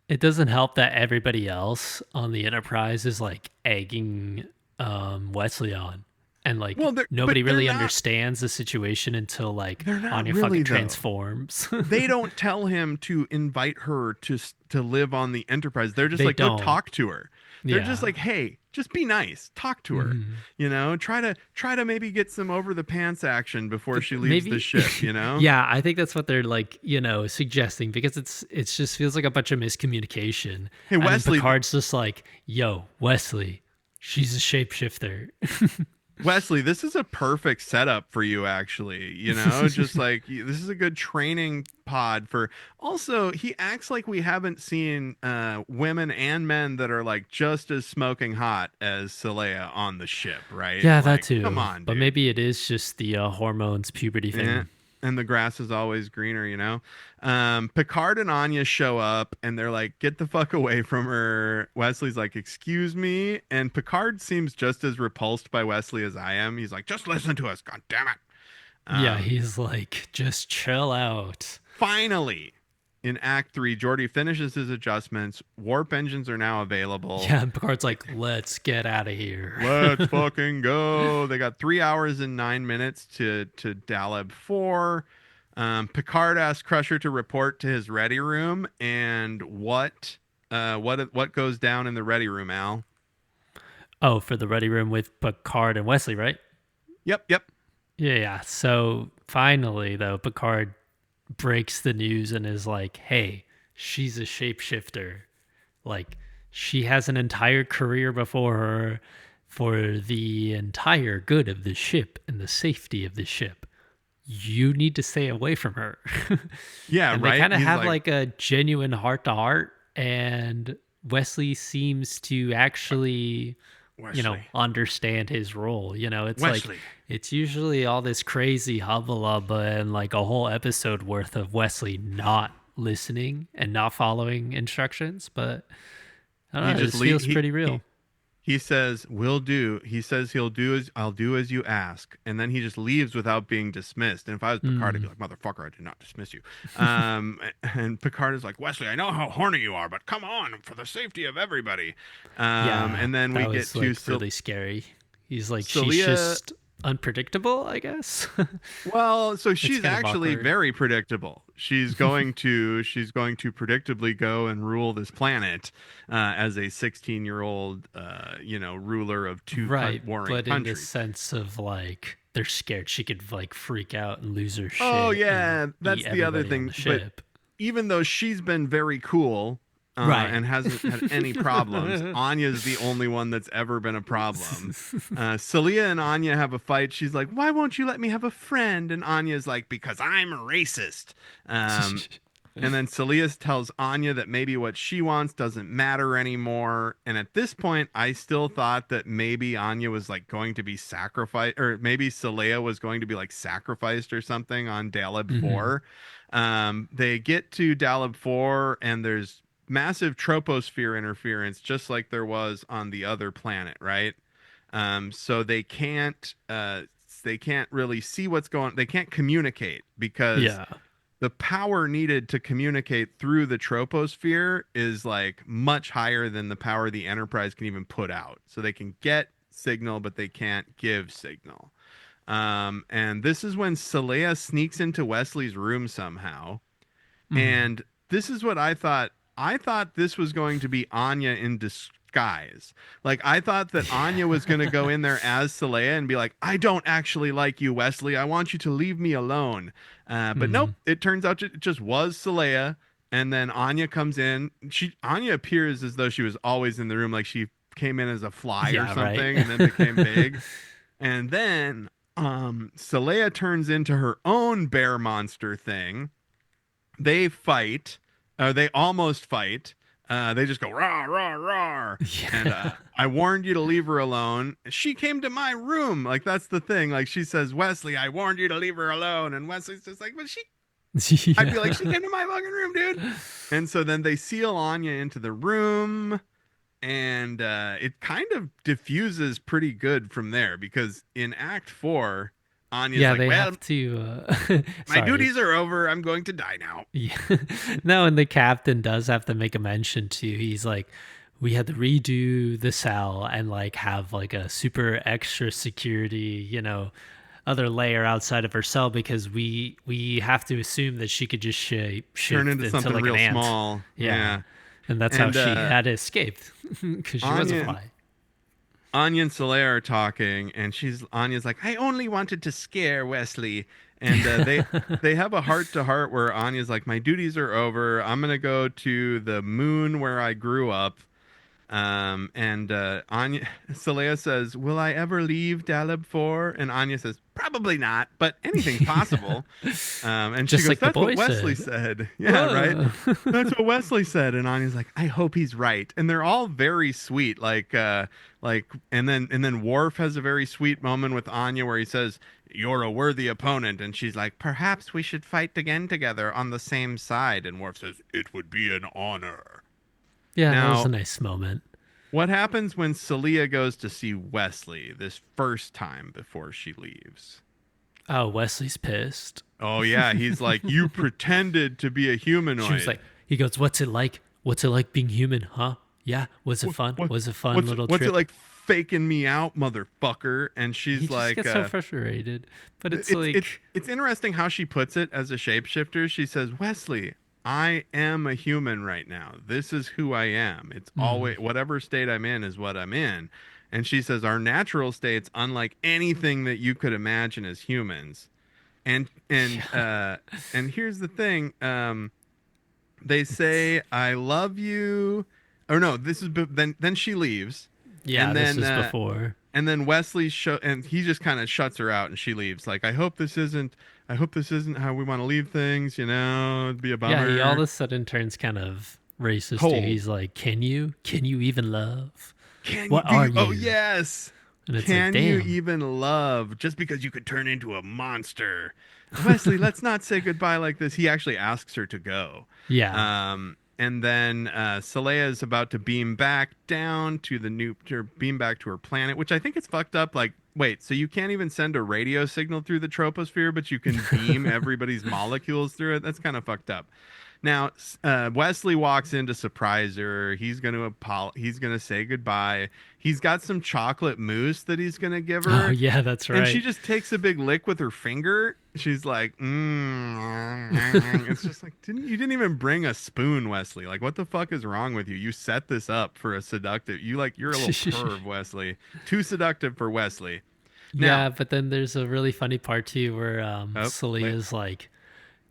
it doesn't help that everybody else on the Enterprise is like egging Wesley on. And like
well,
nobody
they're
really
not.
understands the situation until like
They're not
Anya
really
fucking
though.
transforms.
They don't tell him to invite her to live on the Enterprise. They're just
They
like, go
don't.
talk to her. They're just
Yeah.
like, hey, just be nice, talk to her.
Mhm.
Try to maybe get some over the pants action before she leaves the
Maybe
ship.
yeah, I think that's what they're like, suggesting because it's just feels like a bunch of miscommunication.
Hey,
And then
Wesley,
Picard's just like, yo, Wesley, she's a shapeshifter.
Wesley, this is a perfect setup for you, actually. Just like this is a good training pod for. Also, he acts like we haven't seen women and men that are like just as smoking hot as Saleya on the ship, right?
Yeah, that
Like, come
too.
on,
But
dude.
maybe it is just the hormones puberty
Yeah.
thing.
And the grass is always greener. Picard and Anya show up and they're like, get the fuck away from her. Wesley's like, excuse me. And Picard seems just as repulsed by Wesley as I am. He's like, just listen to us. God damn it.
Yeah,
Um,
he's like, just chill out.
Finally, in Act 3, Geordi finishes his adjustments. Warp engines are now available.
Yeah, and Picard's like, let's get out of here.
Let's fucking go. They got 3 hours and 9 minutes to Daleb 4. Picard asks Crusher to report to his ready room, and what goes down in the ready room, Al?
Oh, for the ready room with Picard and Wesley, right?
Yep.
Yeah. So finally, though, Picard breaks the news and is like, hey, she's a shapeshifter. Like, she has an entire career before her for the entire good of the ship and the safety of the ship. You need to stay away from her.
Yeah,
And they
right.
kind of
He's
have
like,
like a genuine heart to heart. And Wesley seems to actually
Wesley,
understand his role. It's like
Wesley.
it's usually all this crazy hubba hubba and like a whole episode worth of Wesley not listening and not following instructions. But I
He
don't know,
just
this feels pretty real.
he says, "Will do." He says I'll do as you ask, and then he just leaves without being dismissed. And if I was Picard, I'd be
Mm.
like, "Motherfucker, I did not dismiss you." And Picard is like, "Wesley, I know how horny you are, but come on, for the safety of everybody."
Yeah,
And then we
that
get
was
to
like really scary. He's like, she's
Celia.
just unpredictable, I guess.
Well, so
It's
she's
kind of
actually
awkward.
very predictable. She's going to predictably go and rule this planet as a 16-year-old, ruler of two
Right,
warring
but in the
countries.
sense of like they're scared she could like freak out and lose her
Oh
shit and
yeah,
eat
that's the other
everybody on the
thing. But
ship.
even though she's been very cool
Right.
and hasn't had any problems, Anya's the only one that's ever been a problem. Celia and Anya have a fight. She's like, "Why won't you let me have a friend?" And Anya's like, "Because I'm a racist." Um, and then Celia tells Anya that maybe what she wants doesn't matter anymore. And at this point, I still thought that maybe Anya was like going to be sacrificed, or maybe Celia was going to be like sacrificed or something on Daleb
Mhm.
4. They get to Daleb 4, and there's massive troposphere interference, just like there was on the other planet, right? So they can't really see what's going. They can't communicate because
Yeah.
the power needed to communicate through the troposphere is like much higher than the power the Enterprise can even put out. So they can get signal, but they can't give signal. And this is when Saleya sneaks into Wesley's room somehow.
Mhm.
And this is what I thought. I thought this was going to be Anya in disguise. Like, I thought that Anya was going to go in there as Saleya and be like, I don't actually like you, Wesley. I want you to leave me alone. But nope, it turns out it just was Saleya. And then Anya comes in. Anya appears as though she was always in the room, like she came in as a fly or something, right? And then became big. And then Saleya turns into her own bear monster thing. They fight. They almost fight. They just go rah rah rah. Yeah. And I warned you to leave her alone. She came to my room. Like, that's the thing. Like, she says, Wesley, I warned you to leave her alone. And Wesley's just like, but she. Yeah. I feel like she came to my fucking room, dude. And so then they seal Anya into the room, and it kind of diffuses pretty good from there, because in Act 4, Anya's like,
they
well,
have to.
My duties are over. I'm going to die now.
Yeah. No, and the captain does have to make a mention too. He's like, we had to redo the cell and like have like a super extra security, other layer outside of her cell, because we have to assume that she could just
turn into something
like
real
an ant.
small. Yeah.
And that's how she had escaped, because she was a fly.
Anya and Saleya are talking, and Anya's like, I only wanted to scare Wesley. And they have a heart-to-heart where Anya's like, my duties are over. I'm going to go to the moon where I grew up. Saleya says, will I ever leave Daleb 4? And Anya says, probably not, but anything's possible. And
just
she goes,
like
that's what Wesley said. Yeah, right? That's what Wesley said. And Anya's like, I hope he's right. And they're all very sweet. And then Worf has a very sweet moment with Anya where he says, you're a worthy opponent. And she's like, perhaps we should fight again together on the same side. And Worf says, it would be an honor.
Yeah, that was a nice moment.
What happens when Saleya goes to see Wesley this first time before she leaves?
Oh, Wesley's pissed.
Oh, yeah. He's like, you pretended to be a humanoid.
She was like, he goes, what's it like? What's it like being human, huh? Yeah, was it fun? Was it fun little trip?
What's it like faking me out, motherfucker? And she's like...
He gets so frustrated. But it's
interesting how she puts it as a shapeshifter. She says, Wesley, I am a human right now. This is who I am. It's always whatever state I'm in is what I'm in. And she says our natural state's unlike anything that you could imagine as humans. And here's the thing. They say I love you. Or no, this is then she leaves.
Yeah,
and then,
this is before.
And then Wesley and he just kind of shuts her out, and she leaves. Like, I hope this isn't how we want to leave things, it'd be a bummer.
Yeah, he all of a sudden turns kind of racist too. He's like, can you even love? What are you?
Oh, yes.
And it's
can
like,
you even love just because you could turn into a monster? Wesley, let's not say goodbye like this. He actually asks her to go.
Yeah.
And then Saleya is about to beam back down to beam back to her planet, which I think is fucked up. Like, wait, so you can't even send a radio signal through the troposphere, but you can beam everybody's molecules through it? That's kind of fucked up. Now, Wesley walks in to surprise her. He's gonna say goodbye. He's got some chocolate mousse that he's gonna give her.
Oh yeah, that's right.
And she just takes a big lick with her finger. She's like, It's just like, you didn't even bring a spoon, Wesley. Like, what the fuck is wrong with you? You set this up for a seductive. You're a little perv, Wesley. Too seductive for Wesley. Now,
yeah, but then there's a really funny part too where Saleya's like,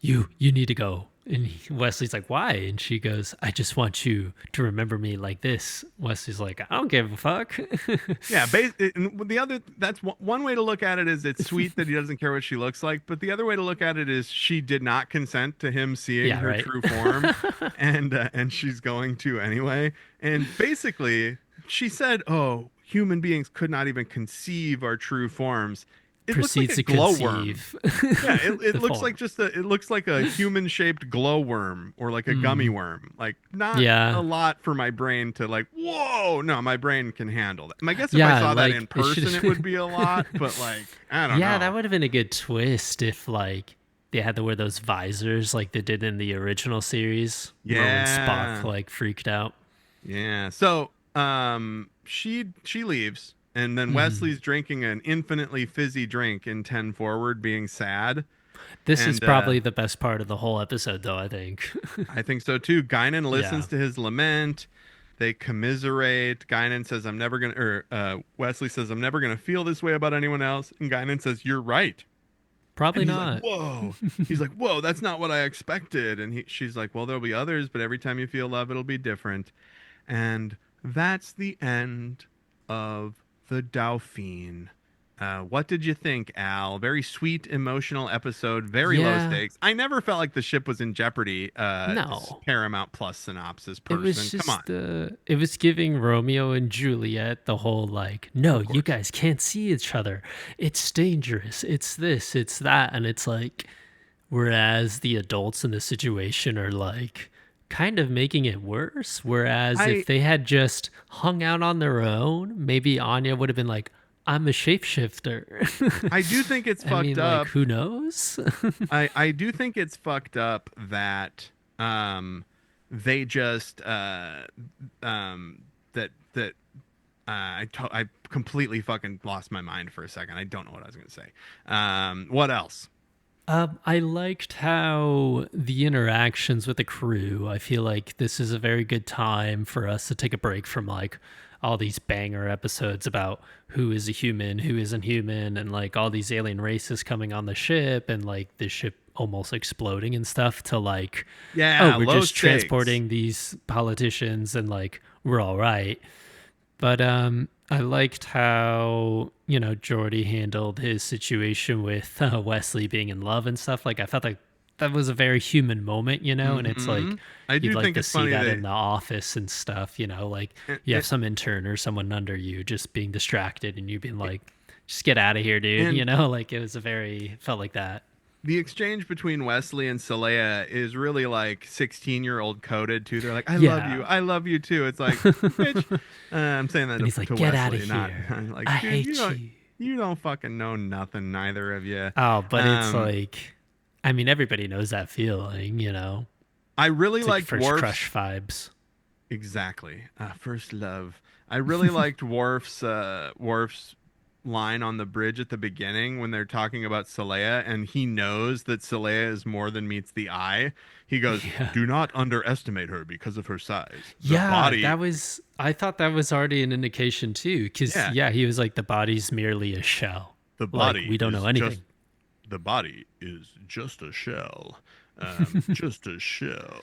you need to go. And Wesley's like, why? And she goes, I just want you to remember me like this. Wesley's like, I don't give a fuck.
Yeah, that's one way to look at it is it's sweet that he doesn't care what she looks like. But the other way to look at it is she did not consent to him seeing her true form. and she's going to anyway. And basically, she said, oh, human beings could not even conceive our true forms. It looks like a glowworm. Yeah, it looks like a human-shaped glowworm or like a gummy worm. Like, not a lot for my brain to like, whoa, no, my brain can handle that. I guess if I saw that in person, it would be a lot, but like, I don't know.
Yeah, that would have been a good twist if like they had to wear those visors like they did in the original series.
Yeah.
When Spock like freaked out.
Yeah. So she leaves. And then Wesley's drinking an infinitely fizzy drink in 10 Forward, being sad.
This is probably the best part of the whole episode, though, I think.
I think so, too. Guinan listens to his lament. They commiserate. Guinan says, I'm never gonna, or Wesley says, I'm never gonna feel this way about anyone else. And Guinan says, you're right. And
Probably
he's like,
not.
whoa. He's like, whoa, that's not what I expected. And she's like, well, there'll be others, but every time you feel love, it'll be different. And that's the end of the Dauphin. What did you think, Al? Very sweet, emotional episode. Very low
Yeah.
stakes. I never felt like the ship was in jeopardy.
No.
Paramount Plus synopsis
It was
person.
just
Come on.
it was giving Romeo and Juliet the whole like, no,
Of
you
course.
guys can't see each other. It's dangerous. It's this, it's that. And it's like, whereas the adults in the situation are like kind of making it worse. Whereas
I
if they had just hung out on their own, maybe Anya would have been like, I'm a shapeshifter.
I do think it's
I
fucked
mean,
up.
like, who knows?
I do think it's fucked up that they just that I completely fucking lost my mind for a second. I don't know what I was gonna say. What else?
I liked how the interactions with the crew. I feel like this is a very good time for us to take a break from like all these banger episodes about who is a human, who isn't human, and like all these alien races coming on the ship and like the ship almost exploding and stuff to like,
Yeah,
oh, we're
low
just
stakes.
transporting these politicians and like we're all right. But I liked how Jordy handled his situation with Wesley being in love and stuff. Like I felt like that was a very human moment, and it's like
I
you'd
do
like
think
to
it's
see
funny
that
that
in the office and stuff. Like
it,
you have
it,
some intern or someone under you just being distracted, and you being like, "Just get out of here, dude."
and
Like it was a very felt like that.
the exchange between Wesley and Saleya is really like 16-year-old coded too. They're like,
Yeah,
I love you too. It's like, bitch. I'm saying that
and he's like,
to
"Get
Wesley,
out of
not
here!
like,
I
dude,
hate you."
you don't fucking know nothing, neither of you.
Oh, but it's
Um,
like, I mean, everybody knows that feeling.
I really
It's like
liked
first
Worf's
crush vibes.
exactly. First love. I really liked Worf's line on the bridge at the beginning when they're talking about Saleya, and he knows that Saleya is more than meets the eye. He goes,
Yeah.
"Do not underestimate her because of her size. The
Yeah,
body,
I thought that was already an indication too. Cause
yeah,
yeah, he was like, the body's merely a shell.
the
Like,
body
we don't
is
know anything.
just the body is just a shell, just a shell."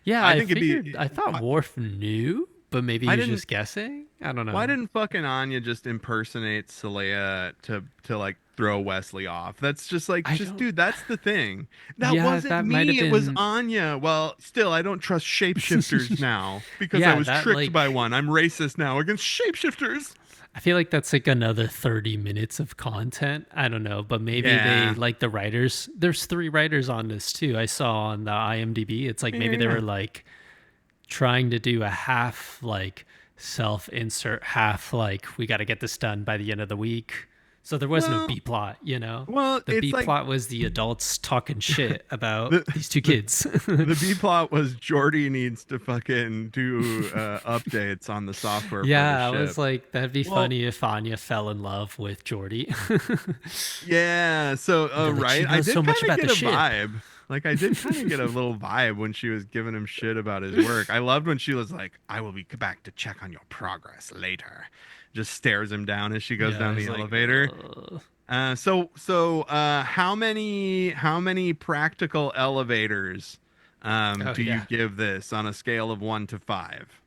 Yeah,
I
I
think it'd be.
figured, I thought Worf knew, but maybe
I
he was
didn't.
just guessing. I don't
Why
know.
didn't fucking Anya just impersonate Saleya to like throw Wesley off? That's just like
I
just
don't,
dude, that's the thing. That
yeah,
wasn't
that might have
me, it was
been,
Anya. Well, still I don't trust shapeshifters now because I
yeah,
was
that
tricked by
like,
one. I'm racist now against shapeshifters.
I feel like that's like another 30 minutes of content. I don't know, but maybe they
Yeah.
like the writers. There's 3 writers on this too. I saw on the IMDb. It's like
Yeah,
maybe they
yeah.
were like trying to do a half like self insert, half like we got to get this done by the end of the week. So there was no
Well,
B plot.
well,
The
it's
B
like
plot was the adults talking shit about
the
these two
the
kids.
the B plot was Jordy needs to fucking do updates on the software for the
Yeah, I was
ship.
like, that'd be
Well,
funny if Anya fell in love with Jordy.
yeah, so
They're like, she
right, I
knows
did
so
kind
much
of
about
get
the
a
ship.
vibe. Like I did kind of get a little vibe when she was giving him shit about his work. I loved when she was like, "I will be back to check on your progress later." Just stares him down as she goes
Yeah, I
down
was
the
like,
elevator. How many practical elevators
oh
do you
yeah.
give this on a scale of 1 to 5?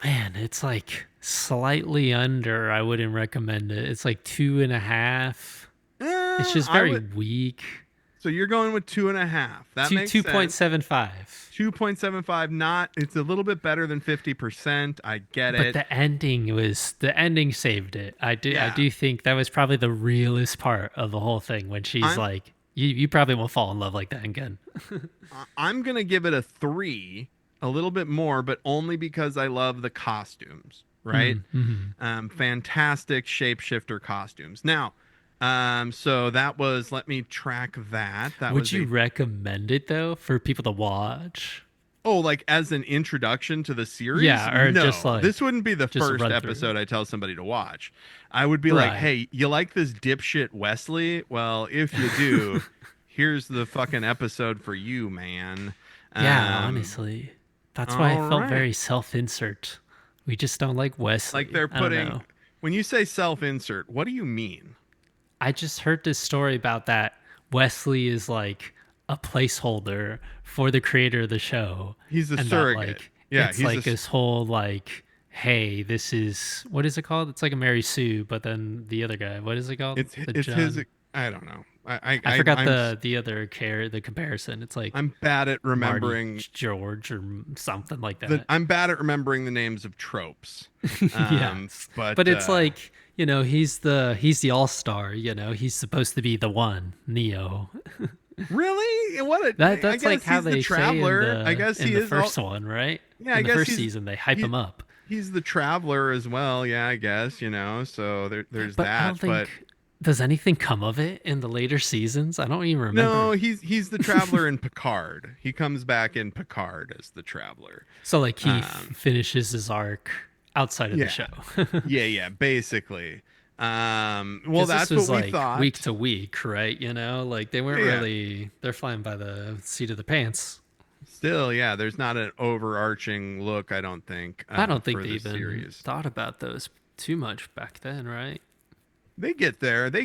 Man, it's like slightly under. I wouldn't recommend it. It's like 2.5. It's just
I
very
would.
weak.
So you're going with 2.5. That
Two
makes
two point
sense.
seven five.
2.75, not, it's a little bit better than 50%. I get
But
it.
the ending saved it. I
Yeah.
do think that was probably the realest part of the whole thing when she's
I'm
like, you probably won't fall in love like that again.
I'm going to give it a 3, a little bit more, but only because I love the costumes, right? Fantastic shapeshifter costumes. Now, so that was, let me track that. That
Would
was
you
a,
recommend it though for people to watch?
oh, like as an introduction to the series?
Yeah, or
No,
just like
this wouldn't be the
just
first
run
episode
through.
I tell somebody to watch. I would be like,
Right.
hey, you like this dipshit Wesley? Well, if you do, here's the fucking episode for you, man.
Yeah,
Um,
honestly. That's why I
All
felt
right.
very self-insert. We just don't like Wesley.
Like they're
I don't
putting.
know.
When you say self-insert, what do you mean?
I just heard this story about that Wesley is like a placeholder for the creator of the show.
He's a
And that
surrogate.
like
Yeah,
it's like this whole like, hey, this is what is it called? It's like a Mary Sue, but then the other guy, what is it called? The
it's his.
John.
I don't know.
I forgot
I'm
the other the comparison. It's like
I'm bad at
Marty
remembering
George or something like that.
I'm bad at remembering the names of tropes.
Yes.
But
It's like, he's the all-star, he's supposed to be the one, Neo.
really, what a
That's
I guess
like how
he's the
they
traveler.
say in the,
I guess
in
he
the
is
first one, right?
Yeah, I
in the
guess
first
he's-
season they hype him up.
He's the traveler as well. Yeah, I guess so. There's
But I
that.
don't think does anything come of it in the later seasons? I don't even remember.
No, he's the traveler in Picard. He comes back in Picard as the traveler.
So like he finishes his arc outside of the show.
yeah, basically. Well,
'Cause
that's
this was
what we
like
thought.
week to week, right? Like they weren't
Yeah.
really. They're flying by the seat of the pants.
Still, yeah, there's not an overarching look, I don't think.
I don't think
for
they
the
even
series.
thought about those too much back then, right?
They get there. They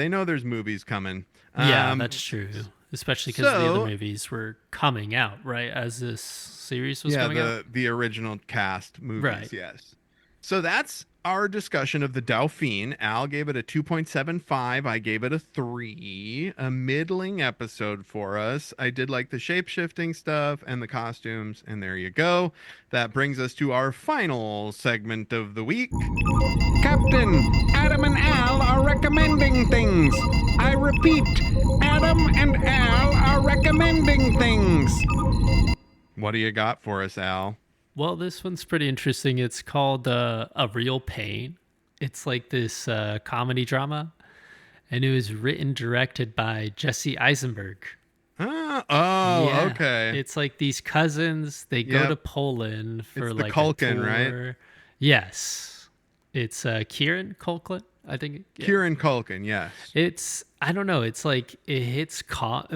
know there's movies coming.
Yeah, that's true. Especially because the
so-
other movies were coming out, right? As this series was coming out.
the original cast movies,
Right.
yes. So that's our discussion of the Dauphin. Al gave it a 2.75. I gave it a 3. A middling episode for us. I did like the shape-shifting stuff and the costumes, and there you go. That brings us to our final segment of the week. Captain, Adam and Al are recommending things. I repeat, Adam and Al are recommending things. What do you got for us, Al?
Well, this one's pretty interesting. It's called A Real Pain. It's like this comedy drama, and it was written, directed by Jesse Eisenberg. Yeah.
Okay.
It's like these cousins. They go
Yep.
to Poland for
It's the
like
Culkin,
a tour.
right?
Yes, it's Kieran Culkin. I think. Yeah.
Kieran Culkin, yes.
It's I don't know. It's like it hits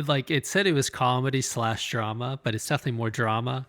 like it said it was comedy / drama, but it's definitely more drama.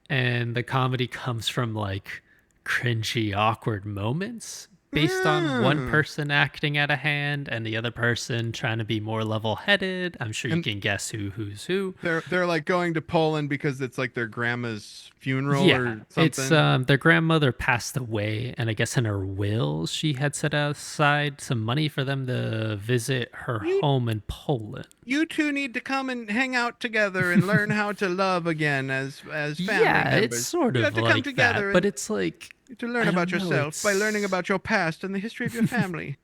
And the comedy comes from like cringy, awkward moments based on one person acting out of hand and the other person trying to be more level-headed. I'm sure you can guess who's who.
They're like going to Poland because it's like their grandma's funeral
Yeah,
or something.
it's their grandmother passed away, and I guess in her will she had set aside some money for them to visit her home in Poland.
You two need to come and hang out together and learn how to love again as family
Yeah,
members.
it's sort
You
of
have to
like
come together
that, but
and
it's like
to learn
I
about
don't know,
yourself by learning
it's-
about your past and the history of your family.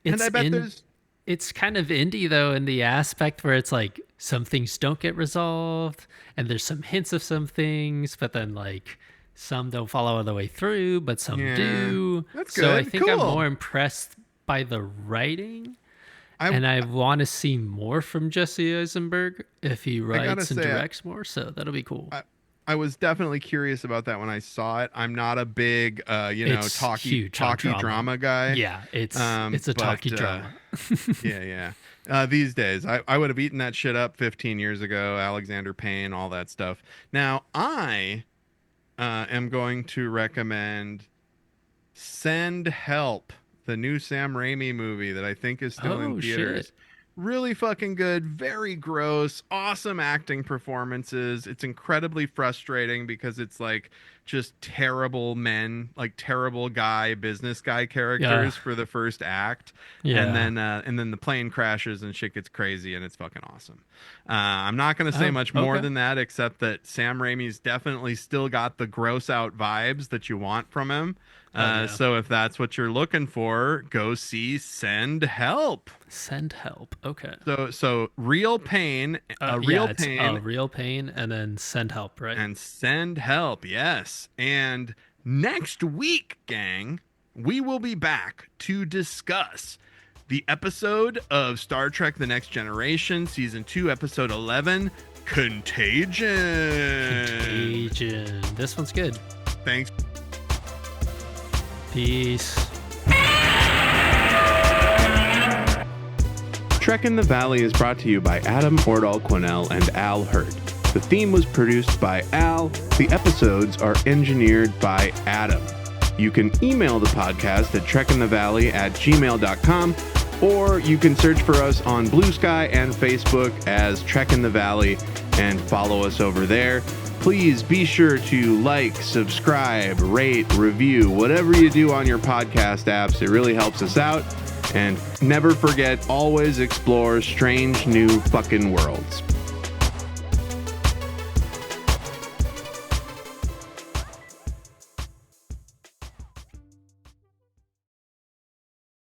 And
it's
I bet
in-
there's
It's kind of indie though in the aspect where it's like some things don't get resolved and there's some hints of some things, but then like some don't follow all the way through, but some
Yeah,
do.
that's
So I
good.
think I'm
Cool.
more impressed by the writing.
I
And I want to see more from Jesse Eisenberg if he writes and
say,
directs more, so that'll be cool.
I was definitely curious about that when I saw it. I'm not a big
It's huge on
talky drama guy.
Yeah, it's a
but,
talky drama.
yeah. These days, I would have eaten that shit up 15 years ago. Alexander Payne, all that stuff. Now, I am going to recommend Send Help, the new Sam Raimi movie that I think is still in theaters.
Shit.
Really fucking good, very gross, awesome acting performances. It's incredibly frustrating because it's like just terrible men, like terrible business guy characters for the first act.
Yeah.
And then the plane crashes and shit gets crazy and it's fucking awesome. I'm not going to say much more
okay.
than that, except that Sam Raimi's definitely still got the gross out vibes that you want from him.
Yeah.
So if that's what you're looking for, go see Send Help.
Send Help. Okay.
So real pain,
It's a real pain, and then Send Help, right?
and Send Help. Yes. And next week, gang, we will be back to discuss the episode of Star Trek: The Next Generation, season 2, episode 11, Contagion.
Contagion. This one's good.
Thanks.
Peace.
Trek in the Valley is brought to you by Adam Ordall Quinnell and Al Hirt. The theme was produced by Al. The episodes are engineered by Adam. You can email the podcast at trekinthevalley@gmail.com, or you can search for us on Bluesky and Facebook as Trek in the Valley and follow us over there. Please be sure to like, subscribe, rate, review, whatever you do on your podcast apps. It really helps us out. And never forget, always explore strange new fucking worlds.